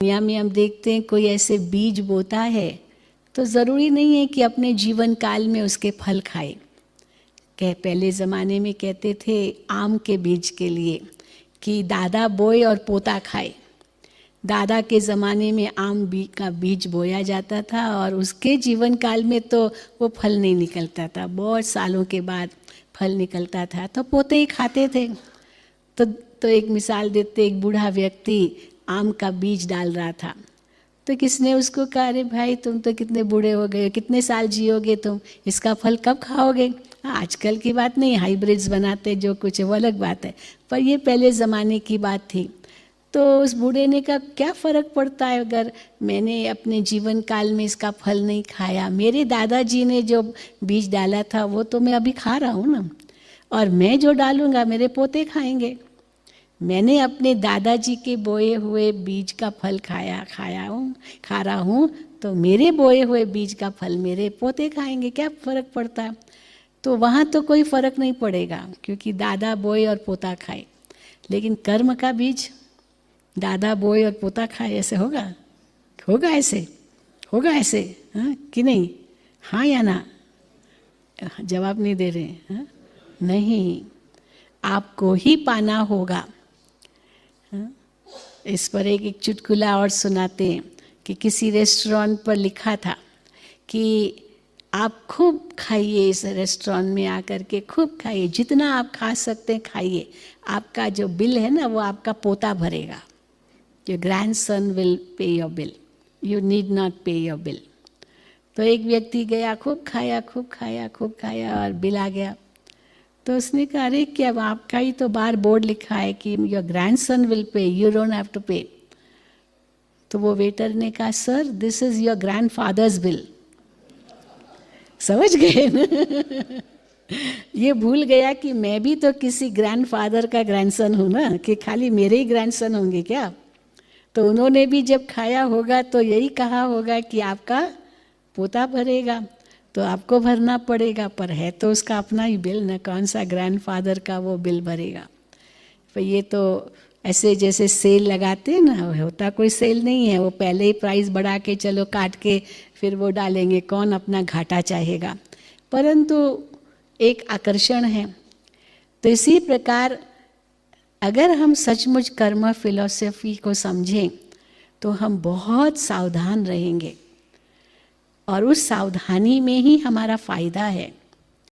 दुनिया में हम देखते हैं कोई ऐसे बीज बोता है तो ज़रूरी नहीं है कि अपने जीवन काल में उसके फल खाए। पहले ज़माने में कहते थे आम के बीज के लिए कि दादा बोए और पोता खाए। दादा के ज़माने में आम का बीज बोया जाता था और उसके जीवन काल में तो वो फल नहीं निकलता था, बहुत सालों के बाद फल निकलता था, तो पोते ही खाते थे। तो एक मिसाल देते, एक बूढ़ा व्यक्ति आम का बीज डाल रहा था, तो किसने उसको कहा, अरे भाई तुम तो कितने बूढ़े हो गए, कितने साल जियोगे तुम, इसका फल कब खाओगे। आजकल की बात नहीं, हाइब्रिड्स बनाते जो कुछ है वो अलग बात है, पर ये पहले ज़माने की बात थी। तो उस बूढ़े ने कहा क्या फ़र्क पड़ता है अगर मैंने अपने जीवन काल में इसका फल नहीं खाया, मेरे दादाजी ने जो बीज डाला था वो तो मैं अभी खा रहा हूँ ना, और मैं जो डालूँगा मेरे पोते खाएंगे। मैंने अपने दादाजी के बोए हुए बीज का फल खा रहा हूँ, तो मेरे बोए हुए बीज का फल मेरे पोते खाएंगे, क्या फ़र्क पड़ता है। तो वहाँ तो कोई फ़र्क नहीं पड़ेगा क्योंकि दादा बोए और पोता खाए, लेकिन कर्म का बीज दादा बोए और पोता खाए, ऐसे होगा? होगा ऐसे हाँ कि नहीं? हाँ या ना? जवाब नहीं दे रहे हाँ? नहीं, आपको ही पाना होगा। इस पर एक चुटकुला और सुनाते हैं कि किसी रेस्टोरेंट पर लिखा था कि आप खूब खाइए, इस रेस्टोरेंट में आकर के खूब खाइए, जितना आप खा सकते हैं खाइए, आपका जो बिल है ना वो आपका पोता भरेगा। योर ग्रैंडसन विल पे your bill, you need not पे योर बिल। तो एक व्यक्ति गया, खूब खाया और बिल आ गया। तो उसने कहा अरे क्या आपका ही तो बाहर बोर्ड लिखा है कि your grandson will pay, you don't have to pay. तो वो वेटर ने कहा sir this is your grandfather's bill. समझ गए ना? ये भूल गया कि मैं भी तो किसी ग्रैंडफादर का ग्रैंडसन हूँ ना, कि खाली मेरे ही ग्रैंडसन होंगे क्या। तो उन्होंने भी जब खाया होगा तो यही कहा होगा कि आपका पोता भरेगा, तो आपको भरना पड़ेगा, पर है तो उसका अपना ही बिल न, कौन सा ग्रैंडफादर का वो बिल भरेगा। पर ये तो ऐसे जैसे सेल लगाते हैं ना, होता कोई सेल नहीं है, वो पहले ही प्राइस बढ़ा के चलो काट के फिर वो डालेंगे, कौन अपना घाटा चाहेगा, परंतु एक आकर्षण है। तो इसी प्रकार अगर हम सचमुच कर्म फिलॉसफी को समझें तो हम बहुत सावधान रहेंगे और उस सावधानी में ही हमारा फायदा है।